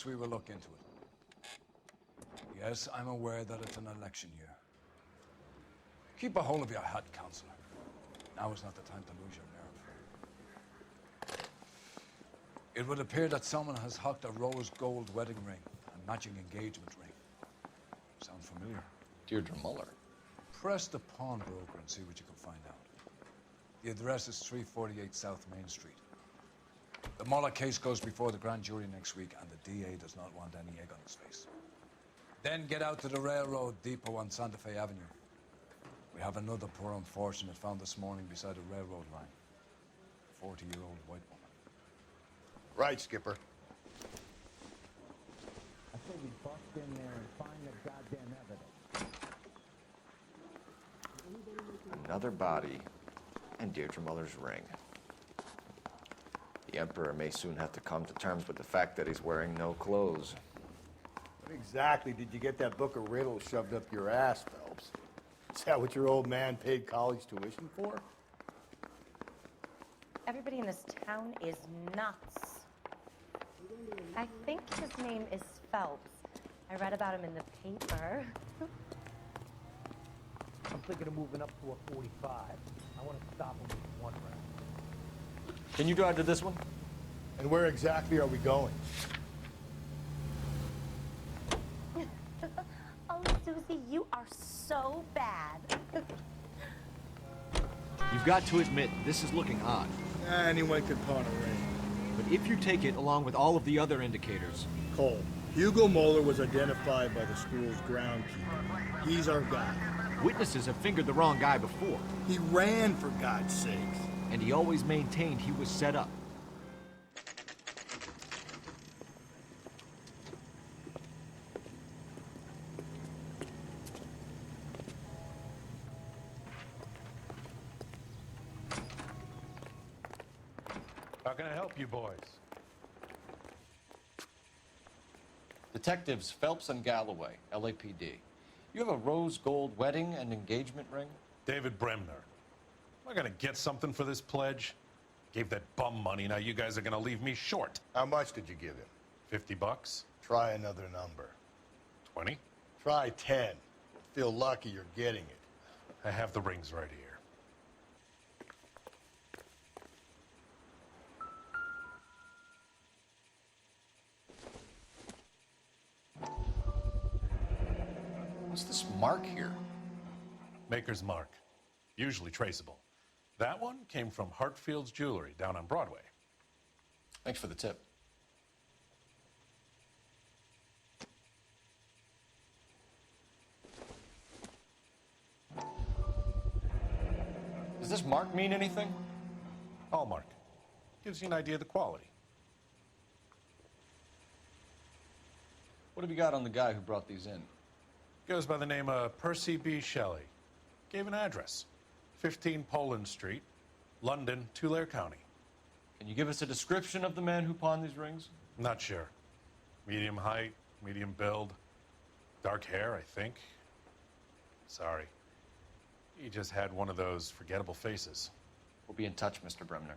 course we will look into it. Yes, I'm aware that it's an election year. Keep a hold of your head, Counselor. Now is not the time to lose your nerve. It would appear that someone has hocked a rose gold wedding ring and matching engagement ring. Sound familiar? Deirdre Muller. Press the pawnbroker and see what you can find out. The address is 348 South Main Street. The Muller case goes before the grand jury next week, and the DA does not want any egg on his face. Then get out to the railroad depot on Santa Fe Avenue. We have another poor unfortunate found this morning beside a railroad line. 40-year-old white woman. Right, Skipper. I say we bust in there and find the goddamn evidence. Another body and Deirdre Muller's ring. The Emperor may soon have to come to terms with the fact that he's wearing no clothes. What exactly did you get that book of riddles shoved up your ass, Phelps? Is that what your old man paid college tuition for? Everybody in this town is nuts. I think his name is Phelps. I read about him in the paper. I'm thinking of moving up to a 45. I want to stop him with one round. Can you drive to this one? And where exactly are we going? Oh, Susie, you are so bad. You've got to admit, this is looking odd. Anyone could pawn a ring. But if you take it along with all of the other indicators... Cole, Hugo Muller was identified by the school's groundkeeper. He's our guy. Witnesses have fingered the wrong guy before. He ran, for God's sakes. And he always maintained he was set up. How can I help you boys? Detectives Phelps and Galloway, LAPD. You have a rose gold wedding and engagement ring? David Bremner. Am I gonna get something for this pledge? Gave that bum money, now you guys are gonna leave me short. How much did you give him? 50 bucks? Try another number. 20? Try 10. Feel lucky you're getting it. I have the rings right here. What's this mark here? Maker's mark. Usually traceable. That one came from Hartfield's Jewelry down on Broadway. Thanks for the tip. Does this mark mean anything? Hallmark. Gives you an idea of the quality. What have you got on the guy who brought these in? Goes by the name of Percy B. Shelley. Gave an address. 15 Poland Street, London, Tulare County. Can you give us a description of the man who pawned these rings? Not sure. Medium height, medium build, dark hair, I think. Sorry. He just had one of those forgettable faces. We'll be in touch, Mr. Bremner.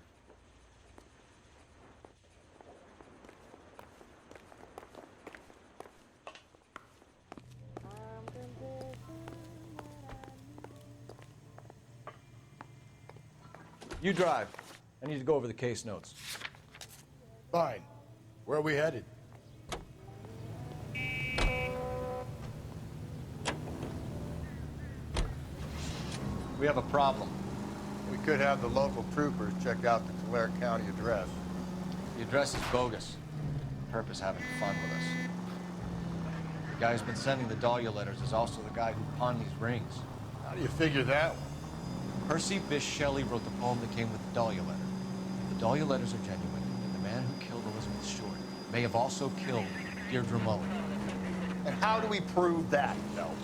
You drive. I need to go over the case notes. Fine. Where are we headed? We have a problem. We could have the local troopers check out the Tulare County address. The address is bogus. The Perp is having fun with us. The guy who's been sending the Dahlia letters is also the guy who pawned these rings. How do you figure that one? Percy Bysshe Shelley wrote the poem that came with the Dahlia letter. If the Dahlia letters are genuine, then the man who killed Elizabeth Short may have also killed Deirdre Muller. And how do we prove that, Phelps?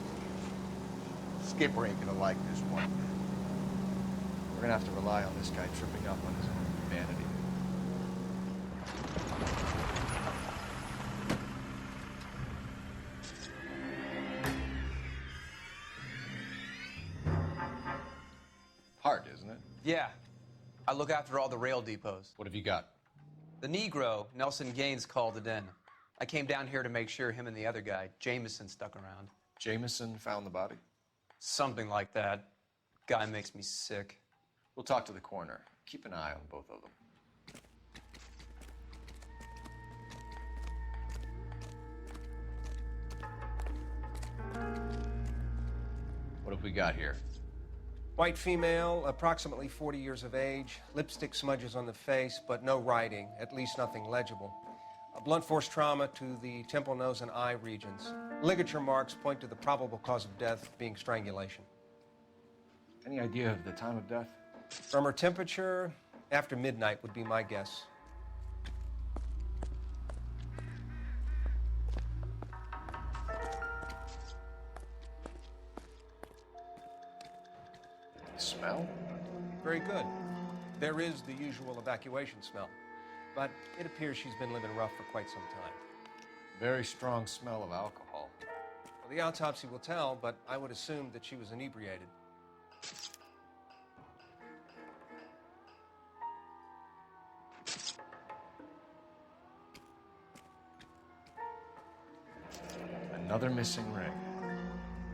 Skipper ain't gonna like this one. We're gonna have to rely on this guy tripping up on his own humanity. Hard, isn't it? Yeah. I look after all the rail depots. What have you got? The Negro, Nelson Gaines, called it in. I came down here to make sure him and the other guy, Jameson, stuck around. Jameson found the body? Something like that. Guy makes me sick. We'll talk to the coroner. Keep an eye on both of them. What have we got here? White female, approximately 40 years of age, lipstick smudges on the face, but no writing, at least nothing legible. A blunt force trauma to the temple, nose, and eye regions. Ligature marks point to the probable cause of death being strangulation. Any idea of the time of death? From her temperature, after midnight would be my guess. Smell? Very good. There is the usual evacuation smell, but it appears she's been living rough for quite some time. Very strong smell of alcohol. Well, the autopsy will tell, but I would assume that she was inebriated. Another missing ring.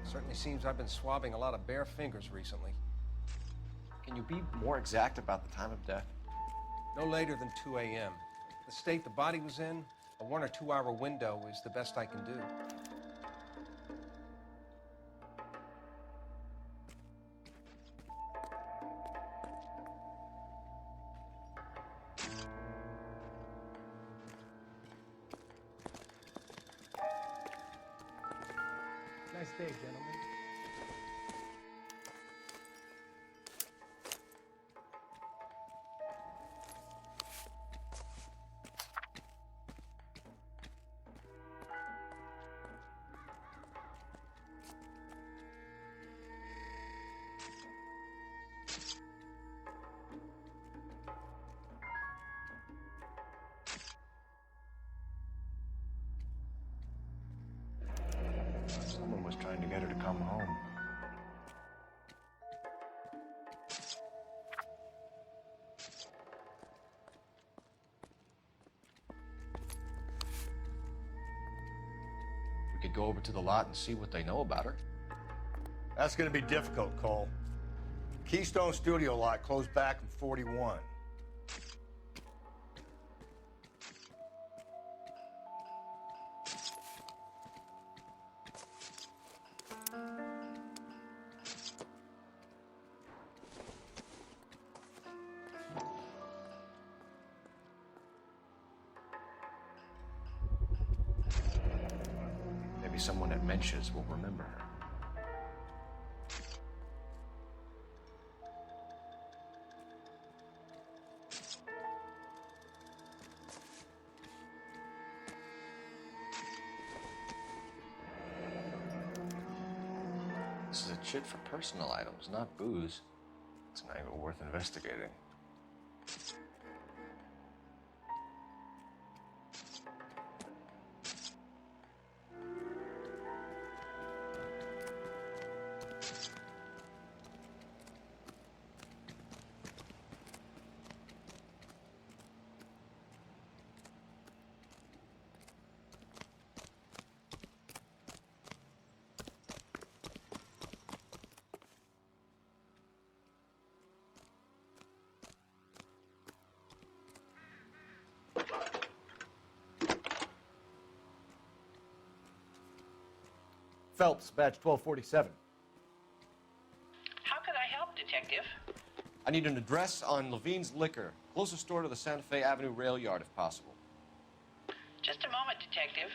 Certainly seems I've been swabbing a lot of bare fingers recently. Can you be more exact about the time of death? No later than 2 a.m. The state the body was in, a 1 or 2 hour window is the best I can do. Nice day, gentlemen. Someone was trying to get her to come home. We could go over to the lot and see what they know about her. That's gonna be difficult, Cole. Keystone Studio lot closed back in 41. Maybe someone at Mensch's will remember her. This is a chit for personal items, not booze. It's an angle worth investigating. Phelps, badge 1247. How could I help, Detective? I need an address on Levine's Liquor, closest store to the Santa Fe Avenue rail yard, if possible. Just a moment, Detective.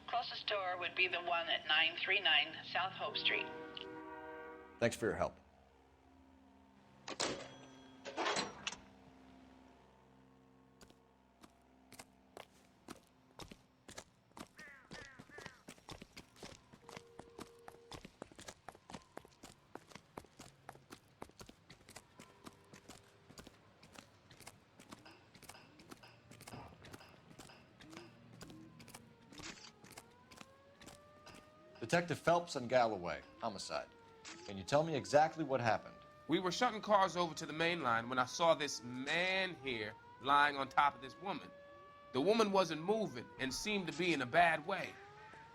Closest store would be the one at 939 South Hope Street. Thanks for your help. Detective Phelps and Galloway, homicide. Can you tell me exactly what happened? We were shunting cars over to the main line when I saw this man here lying on top of this woman. The woman wasn't moving and seemed to be in a bad way.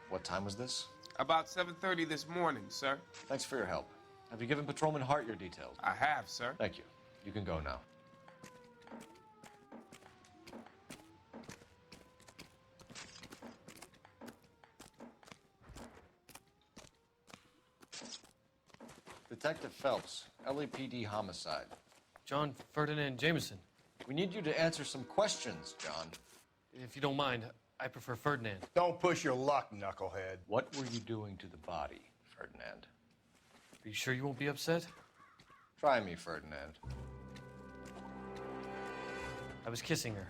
What time was this? About 7:30 this morning, sir. Thanks for your help. Have you given Patrolman Hart your details? I have, sir. Thank you. You can go now. Detective Phelps, LAPD Homicide. John Ferdinand Jameson. We need you to answer some questions, John. If you don't mind, I prefer Ferdinand. Don't push your luck, knucklehead. What were you doing to the body, Ferdinand? Are you sure you won't be upset? Try me, Ferdinand. I was kissing her.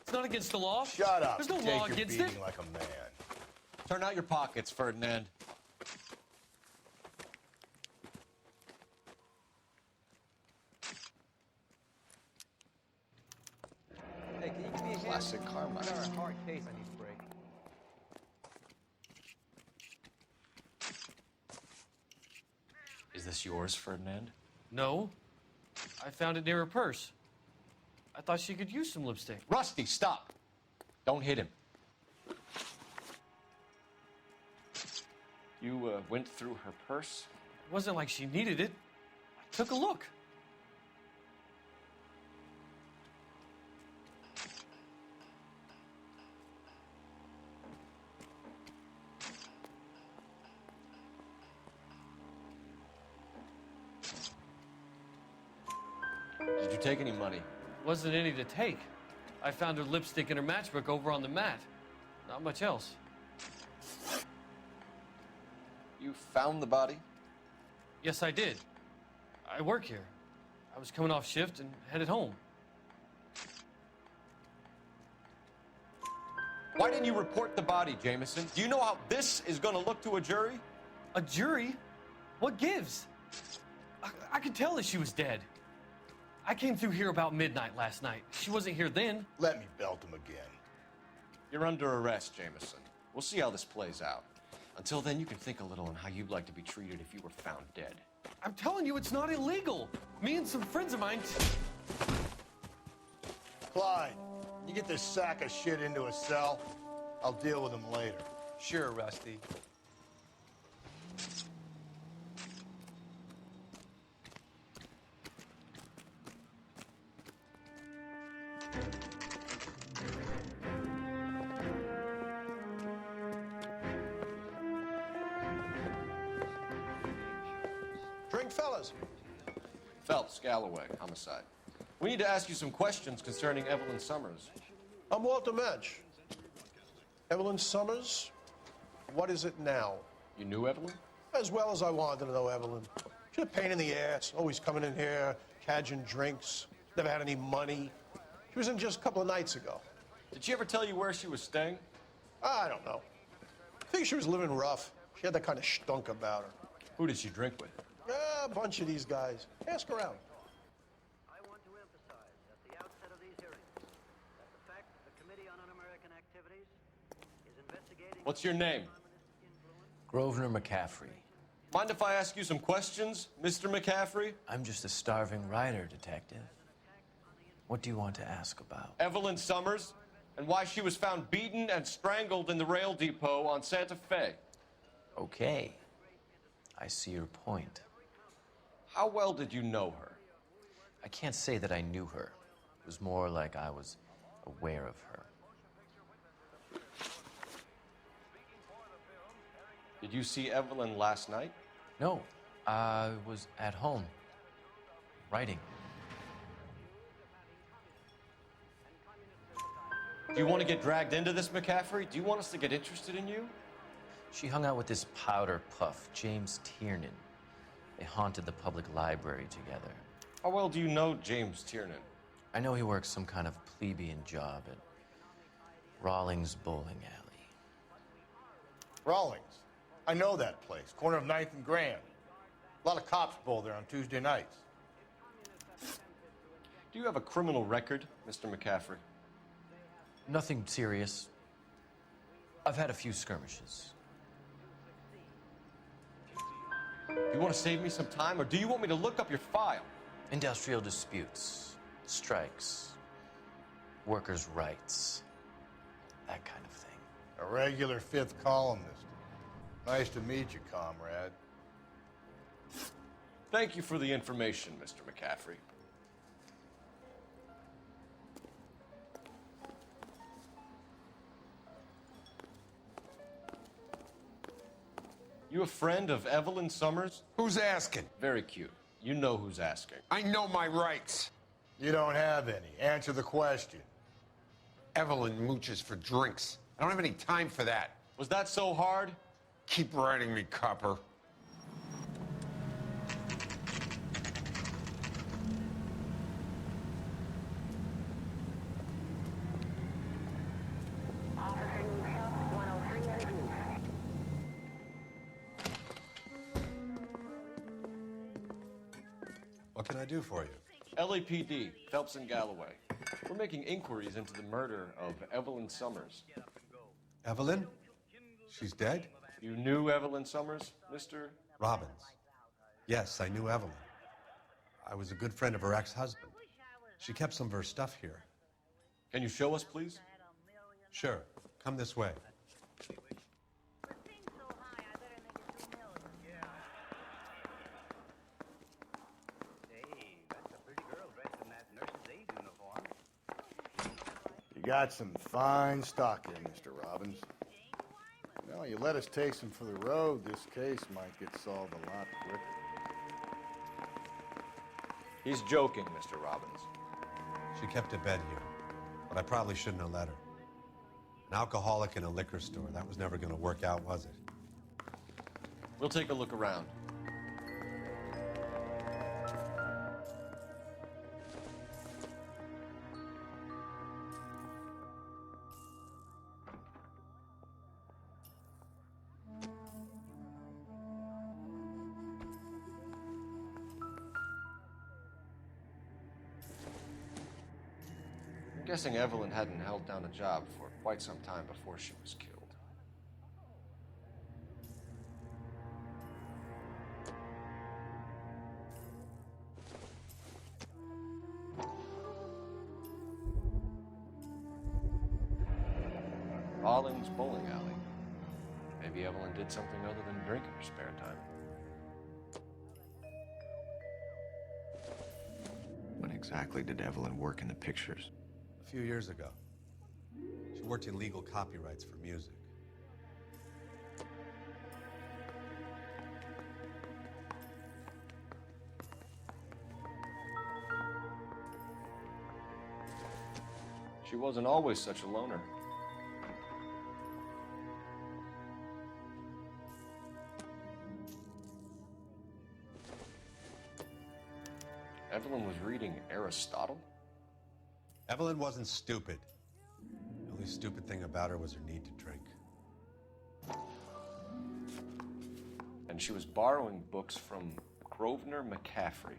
It's not against the law. Shut up. There's no Take law your against beating it. like a man. Turn out your pockets, Ferdinand. Hey, can you give me a hand? Classic Carmine. I got a hard case I need to break. Is this yours, Ferdinand? No. I found it near her purse. I thought she could use some lipstick. Rusty, stop! Don't hit him. You went through her purse? It wasn't like she needed it. I took a look. Did you take any money? Wasn't any to take. I found her lipstick in her matchbook over on the mat. Not much else. You found the body? Yes, I did. I work here. I was coming off shift and headed home. Why didn't you report the body, Jameson? Do you know how this is going to look to a jury? A jury? What gives? I could tell that she was dead. I came through here about midnight last night. She wasn't here then. Let me belt him again. You're under arrest, Jameson. We'll see how this plays out. Until then, you can think a little on how you'd like to be treated if you were found dead. I'm telling you, it's not illegal. Me and some friends of mine... Clyde, you get this sack of shit into a cell. I'll deal with him later. Sure, Rusty. Drink, fellas. Phelps, Galloway, Homicide. We need to ask you some questions concerning Evelyn Summers. I'm Walter Mensch. Evelyn Summers, what is it now? You knew Evelyn? As well as I wanted to know Evelyn. She's a pain in the ass, always coming in here, cadging drinks, never had any money. She was in just a couple of nights ago. Did she ever tell you where she was staying? I don't know. I think she was living rough. She had that kind of stunk about her. Who did she drink with? A bunch of these guys. Ask around. I want to emphasize at the outset of these hearings that the fact that the Committee on Un-American Activities is investigating... What's your name? Grosvenor Macafrey. Mind if I ask you some questions, Mr. Macafrey? I'm just a starving writer, Detective. What do you want to ask about? Evelyn Summers, and why she was found beaten and strangled in the rail depot on Santa Fe. Okay. I see your point. How well did you know her? I can't say that I knew her. It was more like I was aware of her. Did you see Evelyn last night? No, I was at home, writing. Do you want to get dragged into this, Macafrey? Do you want us to get interested in you? She hung out with this powder puff, James Tiernan. They haunted the public library together. How well do you know James Tiernan? I know he works some kind of plebeian job at Rawlings Bowling Alley. Rawlings? I know that place, corner of 9th and Grand. A lot of cops bowl there on Tuesday nights. Do you have a criminal record, Mr. Macafrey? Nothing serious. I've had a few skirmishes. Do you want to save me some time, or do you want me to look up your file? Industrial disputes, strikes, workers' rights, that kind of thing. A regular fifth columnist. Nice to meet you, comrade. Thank you for the information, Mr. Macafrey. You a friend of Evelyn Summers? Who's asking? Very cute. You know who's asking. I know my rights. You don't have any. Answer the question. Evelyn mooches for drinks. I don't have any time for that. Was that so hard? Keep writing me, copper. What can I do for you? LAPD, Phelps and Galloway. We're making inquiries into the murder of Evelyn Summers. Evelyn? She's dead? You knew Evelyn Summers, Mr. Robbins. Yes, I knew Evelyn. I was a good friend of her ex-husband. She kept some of her stuff here. Can you show us, please? Sure. Come this way. You got some fine stock here, Mr. Robbins. No, you let us take some for the road, this case might get solved a lot quicker. He's joking, Mr. Robbins. She kept a bed here, but I probably shouldn't have let her. An alcoholic in a liquor store, that was never going to work out, was it? We'll take a look around. I'm guessing Evelyn hadn't held down a job for quite some time before she was killed. Rawlings Bowling Alley. Maybe Evelyn did something other than drink in her spare time. When exactly did Evelyn work in the pictures? A few years ago. She worked in legal copyrights for music. She wasn't always such a loner. Evelyn was reading Aristotle? Evelyn wasn't stupid. The only stupid thing about her was her need to drink. And she was borrowing books from Grosvenor Macafrey.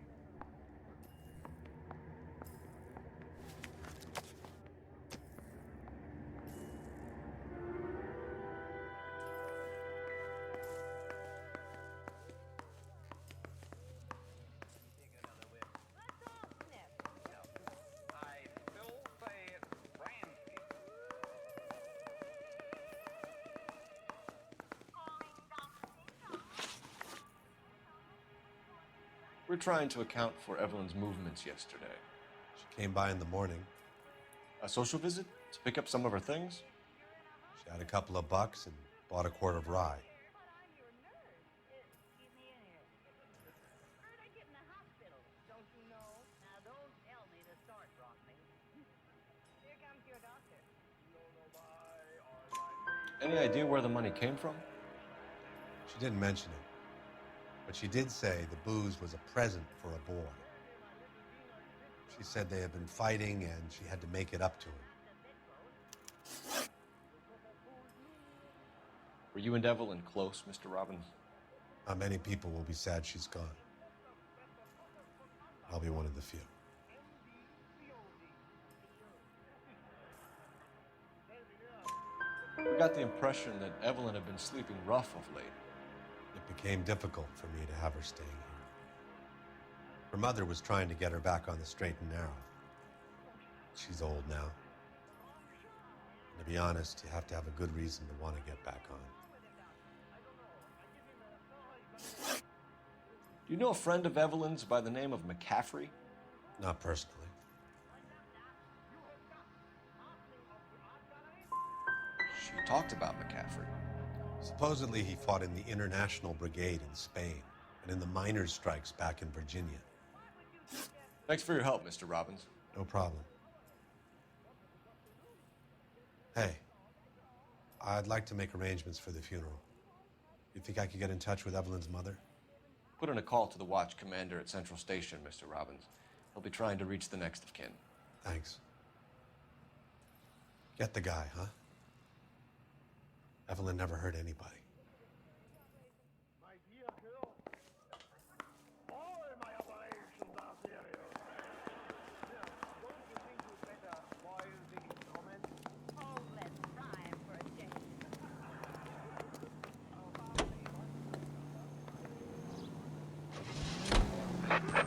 We're trying to account for Evelyn's movements yesterday. She came by in the morning. A social visit? To pick up some of her things? She had a couple of bucks and bought a quart of rye. Any idea where the money came from? She didn't mention it, but she did say the booze was a present for a boy. She said they had been fighting and she had to make it up to him. Were you and Evelyn close, Mr. Robbins? Not many people will be sad she's gone. I'll be one of the few. We got the impression that Evelyn had been sleeping rough of late. It became difficult for me to have her staying here. Her mother was trying to get her back on the straight and narrow. She's old now. To be honest, you have to have a good reason to want to get back on. Do you know a friend of Evelyn's by the name of Macafrey? Not personally. She talked about Macafrey. Supposedly he fought in the International Brigade in Spain and in the miners' strikes back in Virginia. Thanks for your help, Mr. Robbins. No problem. Hey, I'd like to make arrangements for the funeral. You think I could get in touch with Evelyn's mother? Put in a call to the watch commander at Central Station, Mr. Robbins. He'll be trying to reach the next of kin. Thanks. Get the guy, huh? Evelyn never hurt anybody.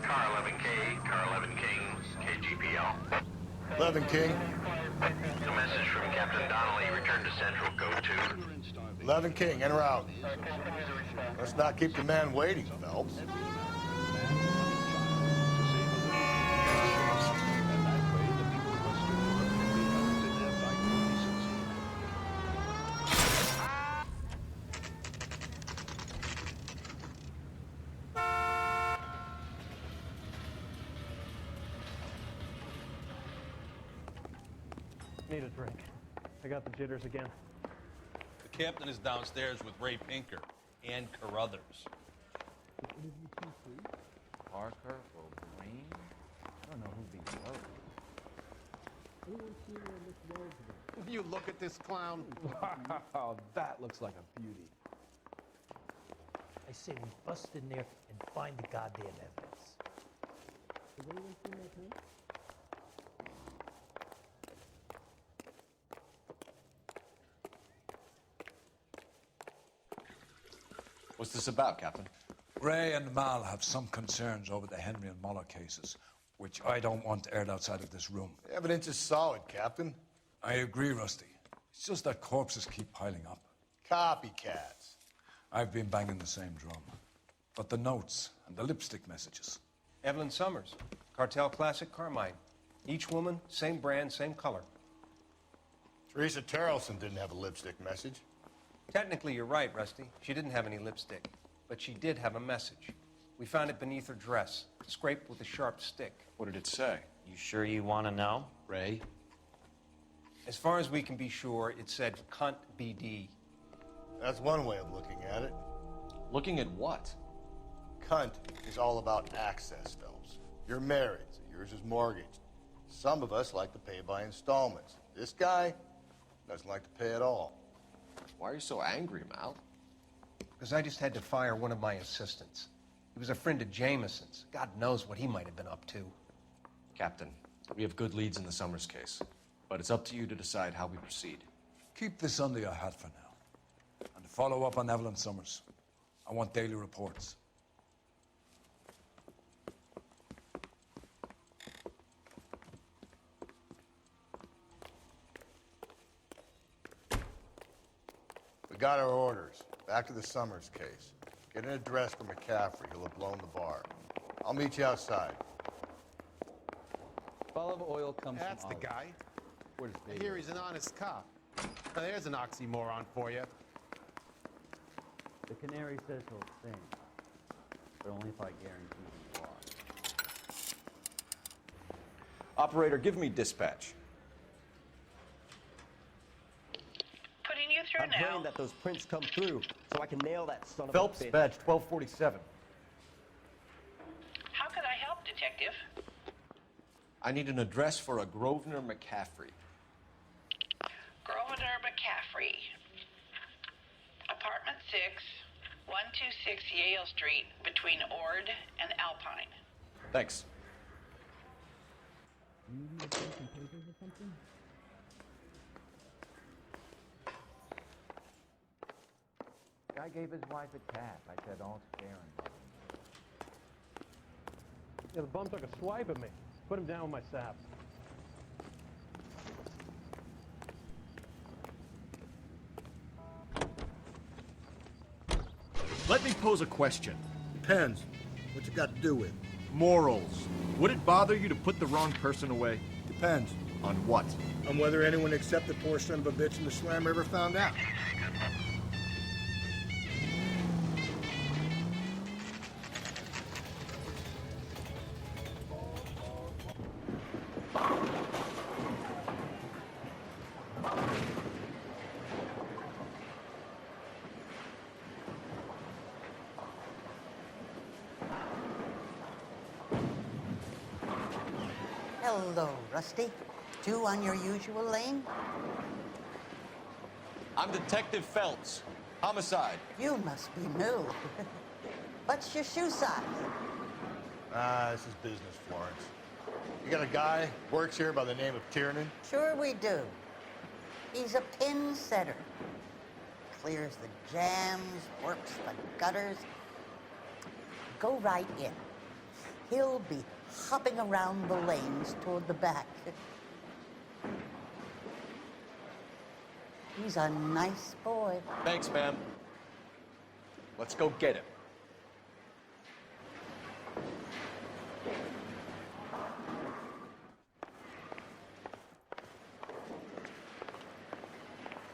Car 11K, Car 11 King, KGPL. 11 King. A message from Captain Donnelly. Return to Central. Code 2. 11 King, en route. Let's not keep the man waiting, Phelps. Need a drink. I got the jitters again. The captain is downstairs with Ray Pinker and Carruthers. Parker or Green? I don't know who these were. You look at this clown. Wow, that looks like a beauty. I say we bust in there and find the goddamn evidence. Has anyone seen that pen? What's this about, Captain? Ray and Mal have some concerns over the Henry and Muller cases, which I don't want aired outside of this room. The evidence is solid, Captain. I agree, Rusty. It's just that corpses keep piling up. Copycats. I've been banging the same drum. But the notes and the lipstick messages. Evelyn Summers, Cartel Classic Carmine. Each woman, same brand, same color. Teresa Terrelson didn't have a lipstick message. Technically, you're right, Rusty. She didn't have any lipstick, but she did have a message. We found it beneath her dress, scraped with a sharp stick. What did it say? You sure you want to know? Ray? As far as we can be sure, it said "Könnt BD." That's one way of looking at it. Looking at what? Könnt is all about access, Phelps. You're married, so yours is mortgaged. Some of us like to pay by installments. This guy doesn't like to pay at all. Why are you so angry, Mal? Because I just had to fire one of my assistants. He was a friend of Jameson's. God knows what he might have been up to. Captain, we have good leads in the Summers case, but it's up to you to decide how we proceed. Keep this under your hat for now. And follow up on Evelyn Summers. I want daily reports. We got our orders. Back to the Summers case. Get an address for Macafrey. He'll have blown the bar. I'll meet you outside. Olive oil comes That's from the olive. guy. Where's I David? hear he's an honest cop. Now, there's an oxymoron for you. The canary says he'll sing, but only if I guarantee he walks. Operator, give me dispatch. Putting you through I'm now. praying that those prints come through so I can nail that son of Phelps, a bitch. badge 1247. How could I help, Detective? I need an address for a Grosvenor Macafrey. Grosvenor Macafrey. Apartment 6, 126 Yale Street, between Ord and Alpine. Thanks. Guy gave his wife a tap. I said, don't scare him. Yeah, the bum took a swipe at me. Put him down with my saps. pose a question. Depends. What's it got to do with? Morals. Would it bother you to put the wrong person away? Depends. On what? On whether anyone except the poor son of a bitch in the slammer ever found out. Hello, Rusty. Two on your usual lane? I'm Detective Phelps. Homicide. You must be new. What's your shoe size? This is business, Florence. You got a guy works here by the name of Tiernan? Sure we do. He's a pin setter. Clears the jams, works the gutters. Go right in. He'll be hopping around the lanes toward the back. He's a nice boy. Thanks, ma'am. Let's go get him.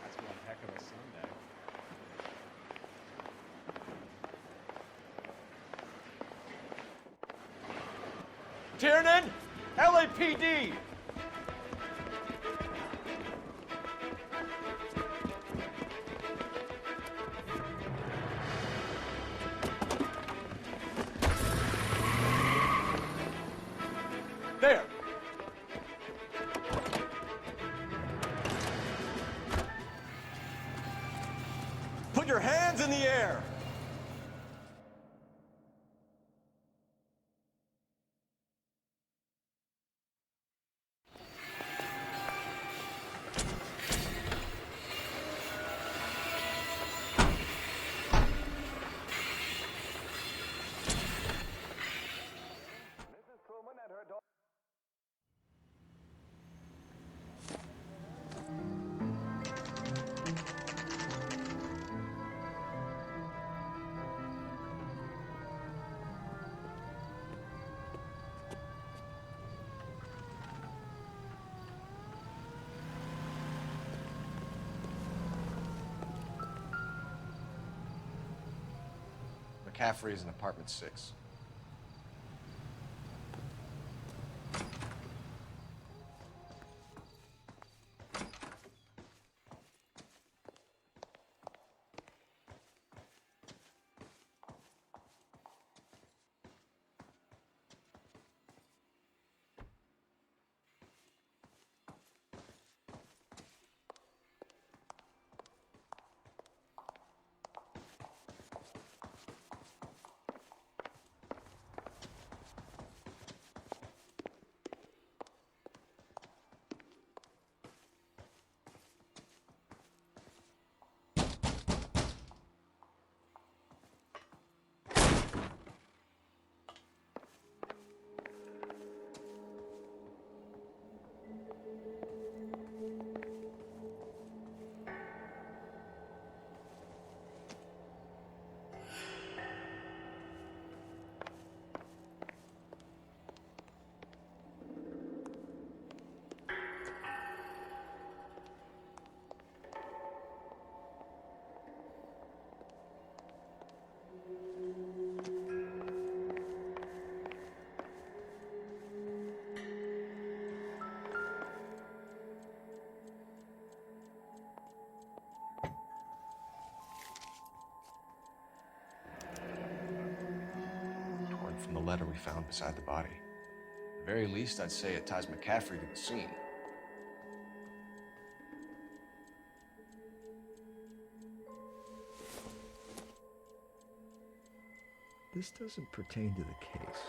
That's one heck of a Sunday. Tiernan! LAPD! There! Put your hands in the air! Macafrey's in apartment 6. From the letter we found beside the body. At the very least, I'd say it ties Macafrey to the scene. This doesn't pertain to the case.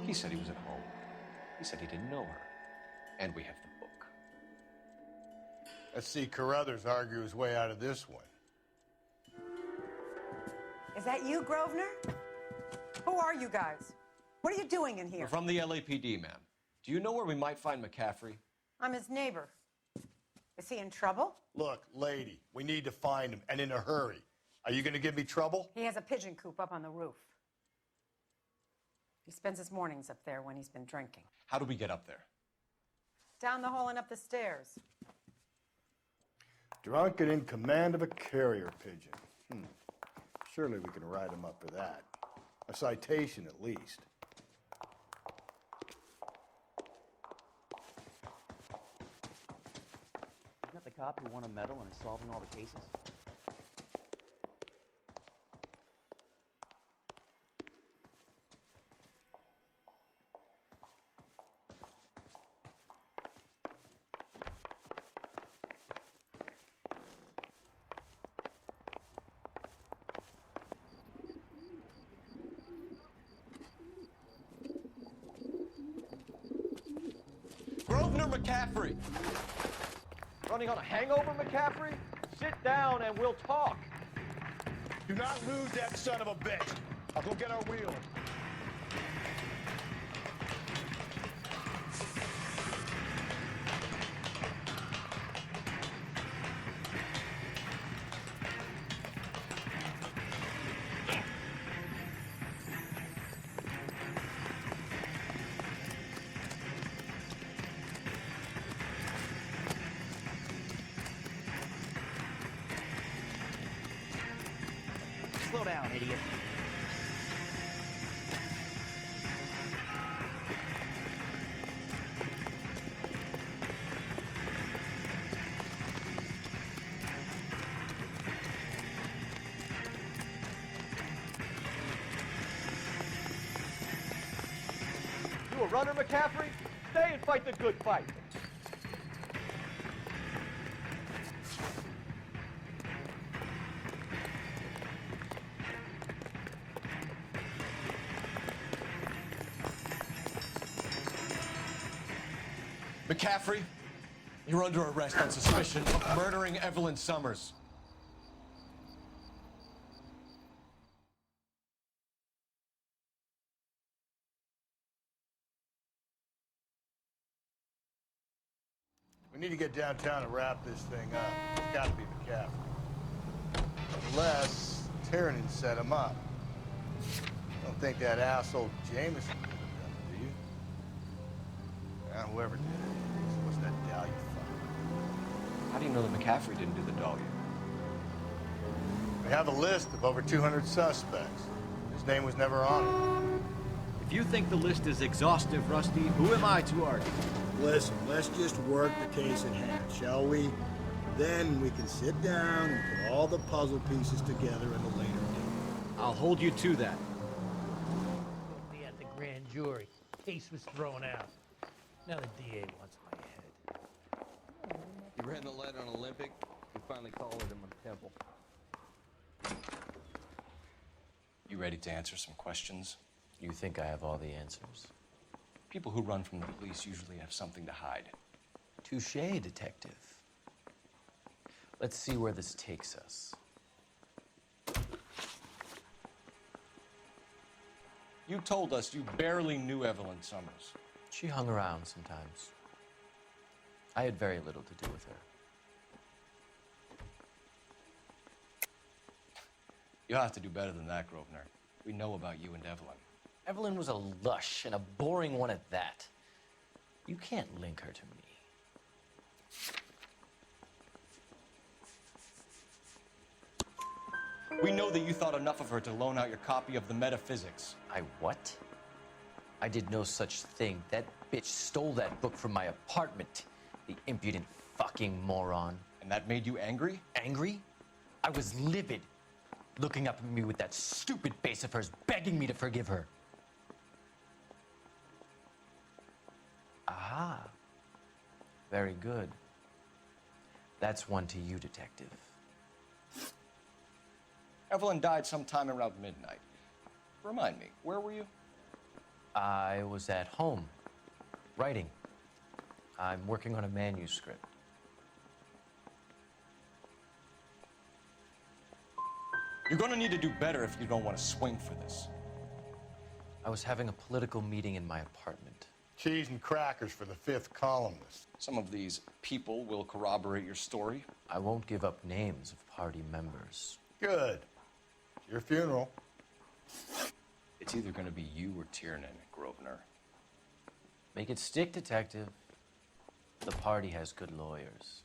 He said he was at home. He said he didn't know her. And we have the book. Let's see Carruthers argue his way out of this one. Is that you, Grosvenor? Who are you guys? What are you doing in here? We're from the LAPD, ma'am. Do you know where we might find Macafrey? I'm his neighbor. Is he in trouble? Look, lady, we need to find him, and in a hurry. Are you going to give me trouble? He has a pigeon coop up on the roof. He spends his mornings up there when he's been drinking. How do we get up there? Down the hall and up the stairs. Drunk and in command of a carrier pigeon. Surely we can write him up for that. A citation, at least. Isn't that the cop who won a medal and is solving all the cases? Grosvenor Macafrey! Running on a hangover, Macafrey? Sit down and we'll talk. Do not lose that son of a bitch. I'll go get our wheel. Slow down, idiot. You a runner, Macafrey? Stay and fight the good fight. Macafrey, you're under arrest on suspicion of murdering Evelyn Summers. We need to get downtown and wrap this thing up. It's got to be Macafrey. Unless Tiernan set him up. Don't think that asshole Jameson would have done it, do you? Whoever did it. What's that Dahlia fuck? How do you know that Macafrey didn't do the Dahlia? We have a list of over 200 suspects. His name was never on it. If you think the list is exhaustive, Rusty, who am I to argue? Listen, let's just work the case at hand, shall we? Then we can sit down and put all the puzzle pieces together at a later date. I'll hold you to that. Be at the grand jury. Case was thrown out. Now the DA wants my head. You ran the lead on Olympic, you finally collared him on Temple. You ready to answer some questions? You think I have all the answers? People who run from the police usually have something to hide. Touché, detective. Let's see where this takes us. You told us you barely knew Evelyn Summers. She hung around sometimes. I had very little to do with her. You'll have to do better than that, Grosvenor. We know about you and Evelyn. Evelyn was a lush, and a boring one at that. You can't link her to me. We know that you thought enough of her to loan out your copy of the Metaphysics. I what? I did no such thing. That bitch stole that book from my apartment. The impudent fucking moron. And that made you angry? Angry? I was livid. Looking up at me with that stupid face of hers, begging me to forgive her. Aha. Very good. That's one to you, detective. Evelyn died sometime around midnight. Remind me, where were you? I was at home, writing. I'm working on a manuscript. You're gonna need to do better if you don't want to swing for this. I was having a political meeting in my apartment. Cheese and crackers for the 5th columnist. Some of these people will corroborate your story. I won't give up names of party members. Good. It's your funeral. It's either gonna be you or Tiernan, Grosvenor. Make it stick, detective. The party has good lawyers.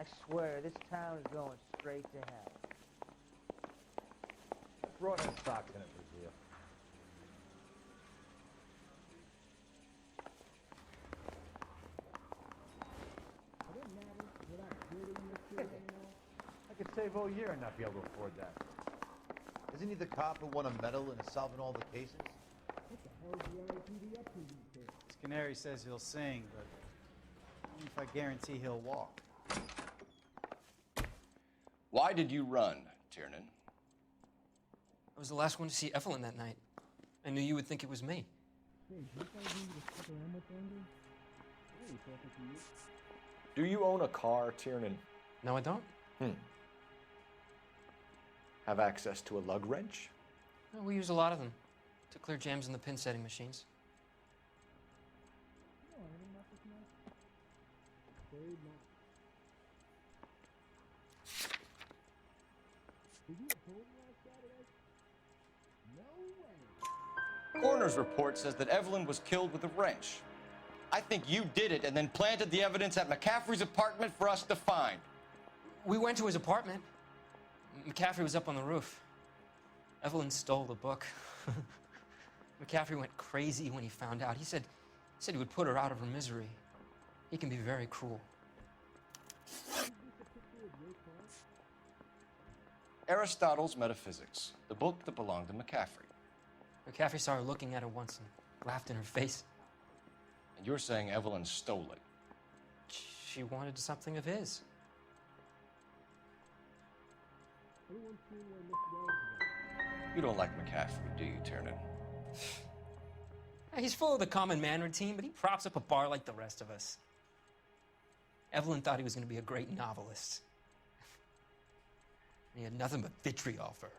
I swear, this town is going straight to hell. Throw them socks in it, Brazil. I could save all year and not be able to afford that. Isn't he the cop who won a medal in solving all the cases? What the hell is the LAPD up to these days? This canary says he'll sing, but only if I guarantee he'll walk. Why did you run, Tiernan? I was the last one to see Evelyn that night. I knew you would think it was me. Hey, this guy doing the Scaparama thing? Hey, talking to you. Do you own a car, Tiernan? No, I don't. Have access to a lug wrench? No, we use a lot of them to clear jams in the pin setting machines. No, I didn't this much. Very much. Did you have told me last Saturday? No way. Coroner's report says that Evelyn was killed with a wrench. I think you did it and then planted the evidence at Macafrey's apartment for us to find. We went to his apartment. Macafrey was up on the roof. Evelyn stole the book. Macafrey went crazy when he found out. He said he would put her out of her misery. He can be very cruel. Aristotle's Metaphysics, the book that belonged to Macafrey. Macafrey saw her looking at her once and laughed in her face. And you're saying Evelyn stole it? She wanted something of his. You don't like Macafrey, do you, Tiernan? He's full of the common man routine, but he props up a bar like the rest of us. Evelyn thought he was going to be a great novelist. He had nothing but vitriol for her.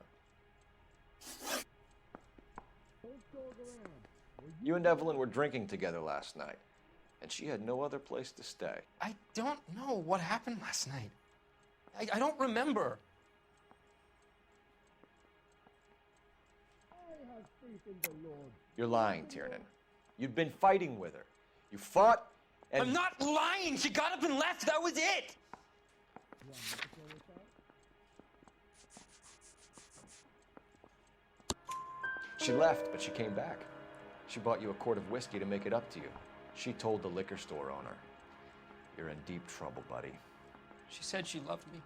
You and Evelyn were drinking together last night, and she had no other place to stay. I don't know what happened last night. I don't remember. I have faith in the Lord. You're lying, Tiernan. You'd been fighting with her. You fought, and... I'm not lying! She got up and left! That was it! She left, but she came back. She bought you a quart of whiskey to make it up to you. She told the liquor store owner. You're in deep trouble, buddy. She said she loved me.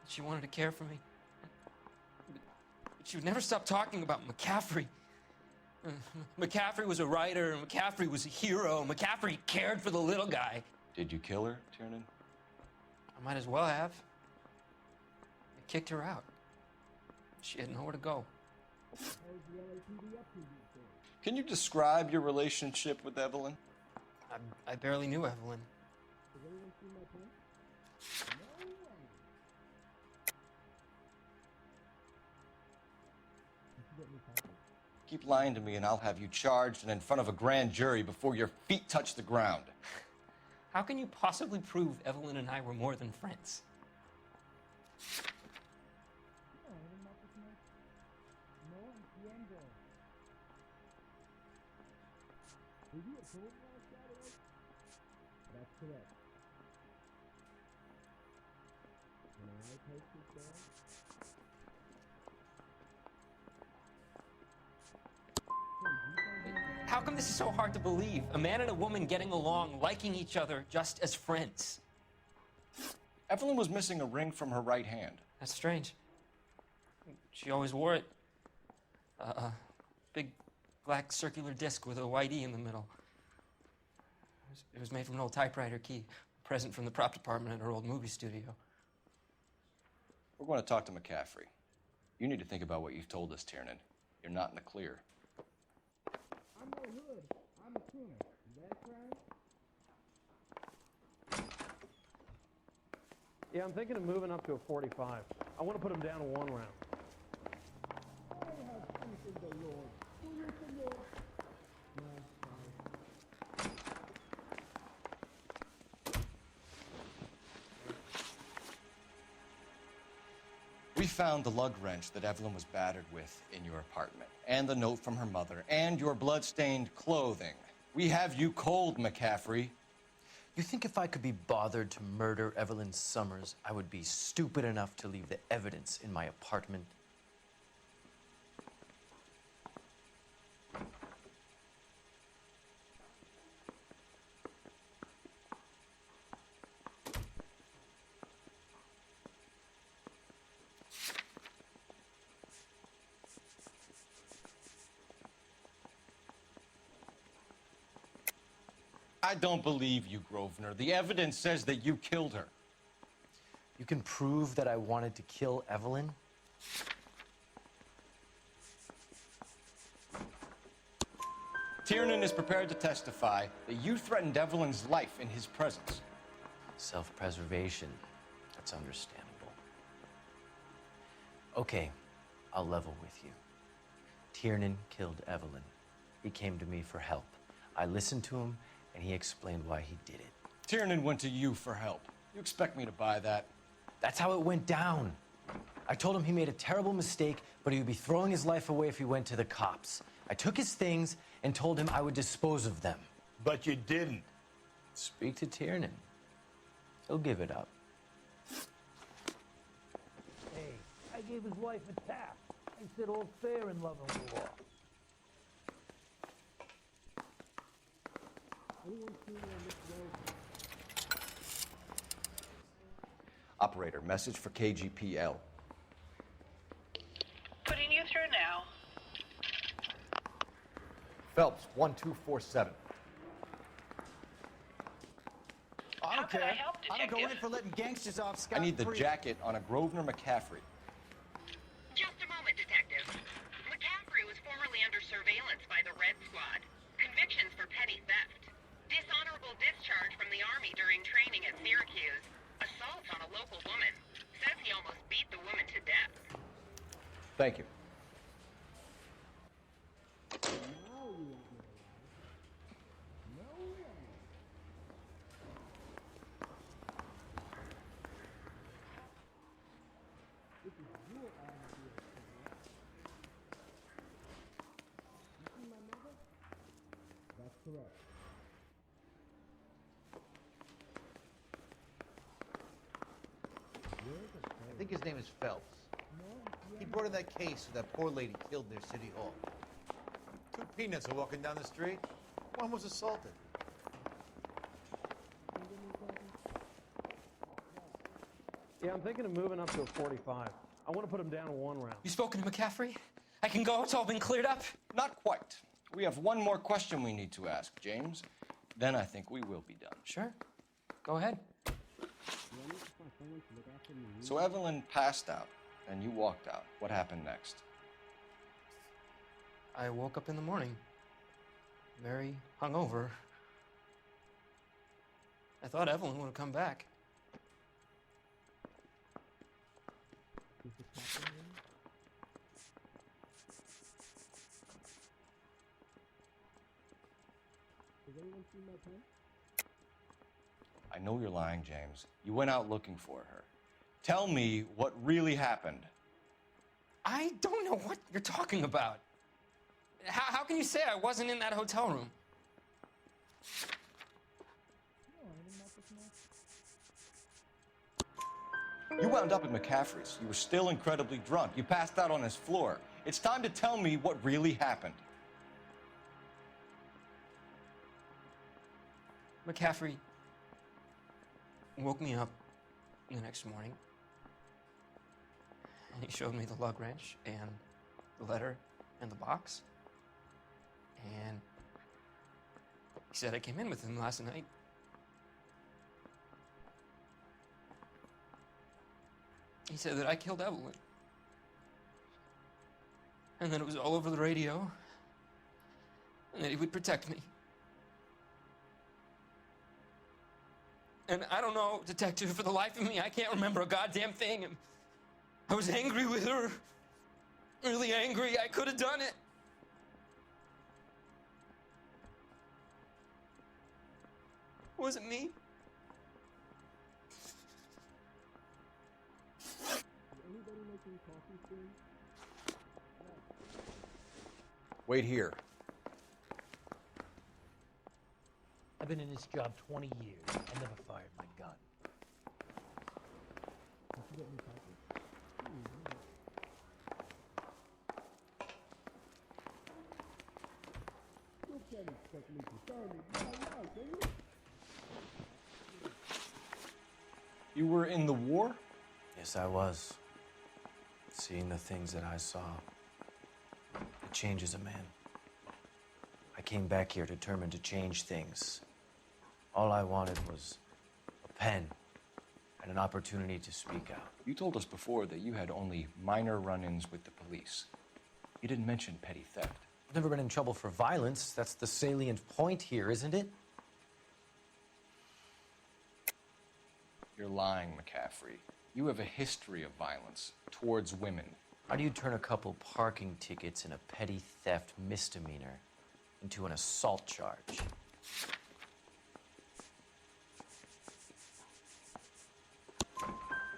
She wanted to care for me. But she would never stop talking about Macafrey. Macafrey was a writer, and Macafrey was a hero. Macafrey cared for the little guy. Did you kill her, Tiernan? I might as well have. I kicked her out. She had nowhere to go. Can you describe your relationship with Evelyn? I barely knew Evelyn. Keep lying to me and I'll have you charged and in front of a grand jury before your feet touch the ground. How can you possibly prove Evelyn and I were more than friends? That's correct. Can I take this down? How come this is so hard to believe? A man and a woman getting along, liking each other just as friends. Evelyn was missing a ring from her right hand. That's strange. She always wore it. A big black circular disc with a white E in the middle. It was made from an old typewriter key, a present from the prop department at our old movie studio. We're going to talk to Macafrey. You need to think about what you've told us, Tiernan. You're not in the clear. I'm no hood. I'm a tuner. Is that right? Yeah, I'm thinking of moving up to a 45. I want to put him down to 1 round. I have faith in the Lord. Do you, Senor? We found the lug wrench that Evelyn was battered with in your apartment, and the note from her mother, and your blood-stained clothing. We have you cold, Macafrey. You think if I could be bothered to murder Evelyn Summers, I would be stupid enough to leave the evidence in my apartment? I don't believe you, Grosvenor. The evidence says that you killed her. You can prove that I wanted to kill Evelyn? Tiernan is prepared to testify that you threatened Evelyn's life in his presence. Self-preservation. That's understandable. Okay, I'll level with you. Tiernan killed Evelyn. He came to me for help. I listened to him, and he explained why he did it. Tiernan went to you for help. You expect me to buy that? That's how it went down. I told him he made a terrible mistake, but he would be throwing his life away if he went to the cops. I took his things and told him I would dispose of them. But you didn't. Speak to Tiernan. He'll give it up. Hey, I gave his wife a tap. I said all's fair in love and war. Operator, message for KGPL. Putting you through now. Phelps, 1247. I don't care. help, I don't go in Detective? for letting gangsters off I scot-free. need the jacket on a Grosvenor Macafrey. Just a moment, Detective. Macafrey was formerly under surveillance by the Red Squad. Convictions for petty theft. Dishonorable discharge from the Army during training at Syracuse. Assault on a local woman. Says he almost beat the woman to death. Thank you. That's correct. I think his name is Phelps. He brought in that case of that poor lady killed near City Hall. 2 peanuts are walking down the street. One was assaulted. Yeah, I'm thinking of moving up to a 45. I want to put him down to 1 round. You spoken to Macafrey? I can go? It's all been cleared up? Not quite. We have one more question we need to ask, James. Then I think we will be done. Sure. Go ahead. So Evelyn passed out, and you walked out. What happened next? I woke up in the morning, very hungover. I thought Evelyn would have come back. I know you're lying, James. You went out looking for her. Tell me what really happened. I don't know what you're talking about. How can you say I wasn't in that hotel room? You wound up at Macafrey's. You were still incredibly drunk. You passed out on his floor. It's time to tell me what really happened. Macafrey woke me up the next morning, and he showed me the lug wrench and the letter and the box. And he said I came in with him last night. He said that I killed Evelyn. And that it was all over the radio. And that he would protect me. And I don't know, Detective, for the life of me, I can't remember a goddamn thing. And I was angry with her. Really angry. I could have done it. Was it me? Anybody making coffee soon? Wait here. I've been in this job 20 years. I never fired my gun. Did you get any coffee? You can't expect me to tell me now, can you? You were in the war? Yes, I was. Seeing the things that I saw, it changes a man. I came back here determined to change things. All I wanted was a pen and an opportunity to speak out. You told us before that you had only minor run-ins with the police. You didn't mention petty theft. I've never been in trouble for violence. That's the salient point here, isn't it? You're lying, Macafrey. You have a history of violence towards women. How do you turn a couple parking tickets and a petty theft misdemeanor into an assault charge?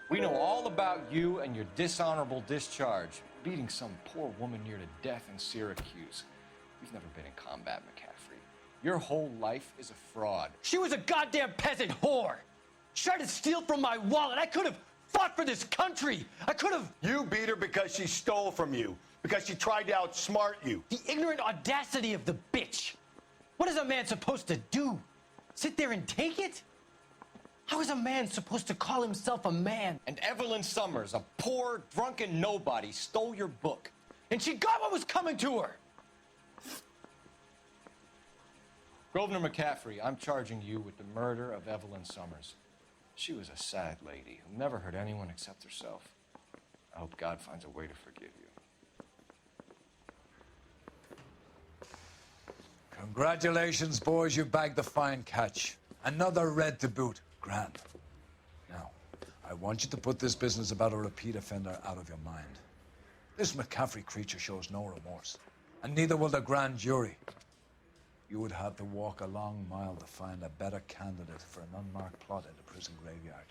We know all about you and your dishonorable discharge, beating some poor woman near to death in Syracuse. You've never been in combat, Macafrey. Your whole life is a fraud. She was a goddamn peasant whore! She tried to steal from my wallet. I could have fought for this country. I could have... You beat her because she stole from you, because she tried to outsmart you. The ignorant audacity of the bitch. What is a man supposed to do? Sit there and take it? How is a man supposed to call himself a man? And Evelyn Summers, a poor, drunken nobody, stole your book. And she got what was coming to her. Grosvenor Macafrey, I'm charging you with the murder of Evelyn Summers. She was a sad lady who never hurt anyone except herself. I hope God finds a way to forgive you. Congratulations, boys, you bagged the fine catch. Another red to boot. Grand. Now, I want you to put this business about a repeat offender out of your mind. This Macafrey creature shows no remorse, and neither will the grand jury. You would have to walk a long mile to find a better candidate for an unmarked plot in the prison graveyard.